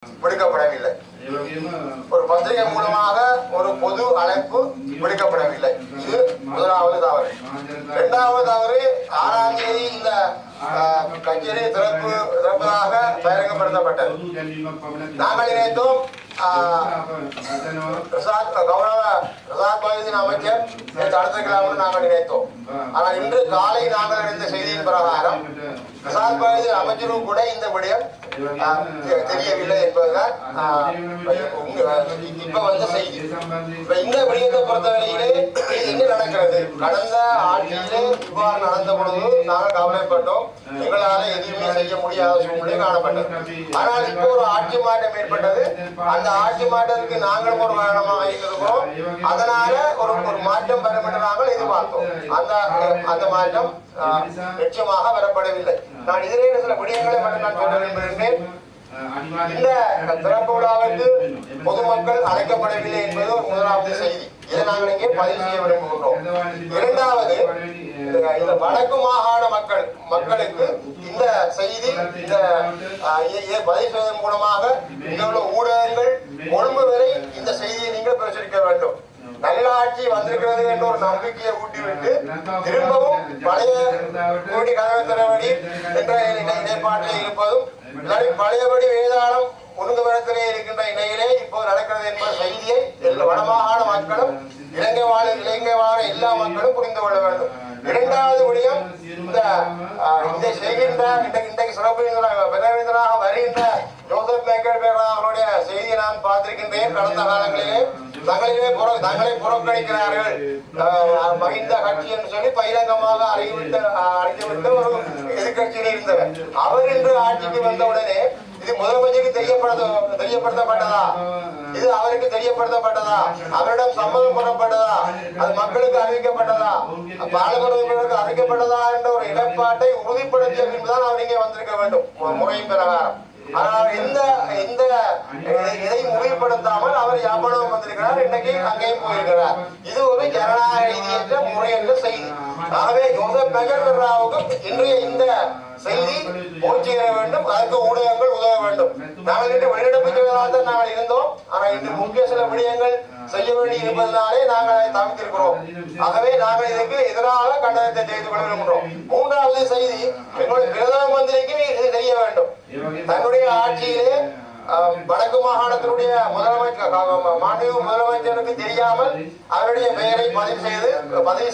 விடுக்கப்படவில்லை. ஒரு பத்திரிகை மூலமாக ஒரு பொது அழைப்பு விடுக்கப்படவில்லை. இது முதலாவது தவறு. இரண்டாவது தவறு, 6ஆம் தேதி இந்த கச்சேரி திறப்பதாக பகிரங்கப்படுத்தப்பட்டது. நாங்கள் நினைத்தோம் கௌரவ பிரசாத் பகுதியின் அமைச்சர் தடுத்திருக்கலாம் நாங்கள் நினைத்தோம். ஆனால் இன்று காலை நாங்கள் அறிந்த செய்தியின் பிரகாரம் பிரசாத் பகுதி அமைச்சரும் கூட இந்த விடயம் தெரியவில்லை என்பதுதான் இப்ப வந்த செய்தி. இந்த விடயத்தை பொறுத்தவரையிலே என்ன நடக்கிறது? கடந்த ஆட்சியிலே இவ்வாறு நடந்த பொழுது நாங்கள் கவலைப்பட்டோம். எங்களால எதுவுமே செய்ய முடியாத சூழ்நிலை காணப்பட்டது. ஆனால் இப்போ ஒரு ஆட்சி மாற்றம் ஏற்பட்டது. அந்த ஆட்சி மாற்றத்துக்கு நாங்களும் ஒரு காரணமாக இருக்கிறோம். அதனால ஒரு மாற்றம் வரும் என்று நாங்கள் எதிர்பார்த்தோம். அந்த மாற்றம் நிச்சயமாக வரப்படவில்லை. நான் இதிலே சில விடயங்களை மட்டும் நான் சொல்ல விரும்புகின்றேன். இந்த திறப்பு விழாவிற்கு பொதுமக்கள் அழைக்கப்படவில்லை என்பது ஒரு முதலாவது செய்தி. இதை நாங்கள் இங்கே பதிவு செய்ய விரும்புகின்றோம். இரண்டாவது, இந்த வடக்கு மாகாண மக்களுக்கு இந்த செய்தி இந்த பதிவு செய்வதன் மூலமாக இங்குள்ள ஊடகங்கள் கொழும்பு வரை இந்த செய்தியை நீங்கள் பிரசுரிக்க வேண்டும். நல்ல ஆட்சி வந்திருக்கிறது என்ற ஒரு நம்பிக்கையை ஊட்டிவிட்டு திரும்பவும் பழைய கூட்டி கதவை திறவடி என்ற நிலைப்பாட்டில் இருப்பதும் பழையபடி வேதாளம் ஒழுங்குபடத்திலே இருக்கின்ற இணையிலே இப்போ நடக்கிறது என்ற செய்தியை வடமாகாண மக்களும் இலங்கை வாழ எல்லா மக்களும் புரிந்து கொள்ள வேண்டும். இரண்டாவது விடயம், இதை செய்கின்ற இன்றைக்கு சிறப்பு விருந்தினராக வருகின்ற ஜோசப் மேக்கர் அவர்களுடைய செய்தியை நான் பார்த்திருக்கின்றேன். கடந்த காலங்களிலே தங்களை புறக்கணிக்கிறார்கள் மகிந்த கட்சி என்று சொல்லி பகிரங்கமாக அறிவித்த ஒரு எதிர்கட்சியில் இருந்தவர். அவர் இன்று ஆட்சிக்கு வந்தவுடனே இது முதலமைச்சருக்கு தெரியப்படுத்தப்பட்டதா? இது அவருக்கு தெரியப்படுத்தப்பட்டதா? அவரிடம் சம்மதம் பெறப்பட்டதா? அது மக்களுக்கு அறிவிக்கப்பட்டதா? பாராளுமன்றத்திற்கு அறிவிக்கப்பட்டதா என்ற ஒரு இடப்பாட்டை உறுதிப்படுத்திய பின்புதான் அவர் இங்கே வந்திருக்க வேண்டும் முறையின் பிரகாரம். ஆனால் இதை முடிவுபடுத்தாமல் அவர் யாபனம் வந்திருக்கிறார். இன்னைக்கு அங்கேயும் போயிருக்கிறார். இது ஒரு ஜனநாயக ரீதியற்ற முறையற்ற செய்தி. ஆகவே ஜோசப் மெகராவுக்கு இன்றைய இந்த செய்தி போச்சுகிற வேண்டும். அதற்கு ஊடகங்கள் உதவ வேண்டும். நாங்கள் இன்று வெளிநடப்பு செய்வதாக நாங்கள் இருந்தோம். ஆனால் இன்று முக்கிய சில விடயங்கள் செய்ய வேண்டி இருப்பதனாலே நாங்கள் அதை தவிர்த்திருக்கிறோம். ஆகவே நாங்கள் இதற்கு எதிராக கண்டனத்தை செய்து கொள்ள விரும்புகிறோம். மூன்றாவது செய்தி, எங்களுடைய பிரதம மந்திரிக்கு இது தெரிய வேண்டும். தன்னுடைய ஆட்சியிலே வடக்கு மாகாணத்தினுடைய மாநில முதலமைச்சருக்கு தெரியாமல் அவருடைய பெயரை பதிவு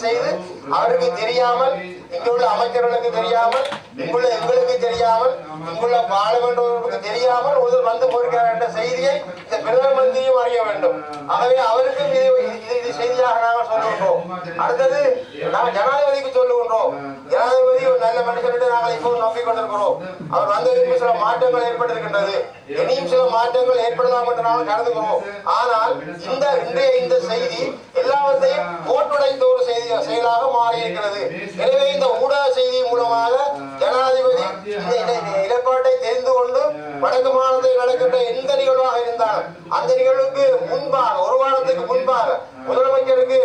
செய்து அவருக்கு தெரியாமல், இங்குள்ள அமைச்சர்களுக்கு தெரியாமல், இங்குள்ள எங்களுக்கு தெரியாமல், இங்குள்ள பாராளுமன்றங்களுக்கு தெரியாமல் ஒருவர் வந்து போயிருக்கிறார் என்ற செய்தியை இந்த பிரதம மந்திரியும் அறிய வேண்டும். ஆகவே அவருக்கு இது செய்தியாக நாங்கள் சொல்லுகின்றோம். அடுத்தது நாங்கள் ஜனாதிபதிக்கு சொல்லுகின்றோம். ஜனாதிபதி ஒரு நல்ல மனுஷனிட்டு நாங்கள் இப்போது நம்பிக்கொண்டிருக்கிறோம். அவர் வந்ததற்கு சில மாற்றங்கள் ஏற்பட்டிருக்கின்றது. இனியும் சில மாற்றங்கள் ஏற்படலாம் என்று நாங்கள் கருதுகிறோம். ஆனால் இந்த செய்தி எல்லாவற்றையும் போட்டுடைந்த ஒரு செயலாக மாறி இருக்கிறது. எனவே இந்த ஊடக செய்தி மூலமாக ஜனாதிபதி இந்த நிலைப்பாட்டை தெரிந்து கொண்டு வடக்கு மாநிலத்தில் நடக்கின்ற எந்த நிகழ்வாக இருந்தாலும் அந்த நிகழ்வுக்கு முன்பாக, ஒரு வாரத்துக்கு முன்பாக முதலமைச்சருக்கு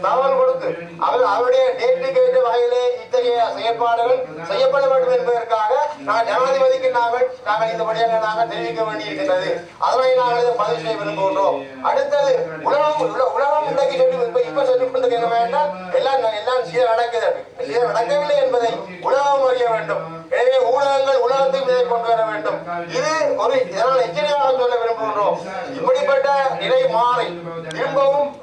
தகவல் கொடுத்து அவருடைய டேட்டுக்கு ஏற்ற வகையிலே இத்தகைய செயற்பாடுகள் செய்யப்பட வேண்டும் என்பதற்காக ஜனாதிபதிக்கு நாங்கள் இந்த படியாக நாங்கள் தெரிவிக்க வேண்டியிருக்கின்றது. அதனை நாங்கள் இதை பதிவு செய்ய விரும்புகின்றோம். அடுத்தது, உலகம் இன்றைக்கு இப்ப சொல்லிக் கொண்டு வேண்டாம், எல்லாம் சீர நடக்கவில்லை என்பதை உலகம் அறிய வேண்டும். எனவே ஊடகங்கள் உலகத்துக்கு இதை கொண்டு வர வேண்டும். இது ஒரு இதனால் எச்சரிக்கையாக சொல்ல விரும்புகின்றோம். இப்படிப்பட்ட நிலை மாறி திரும்பவும்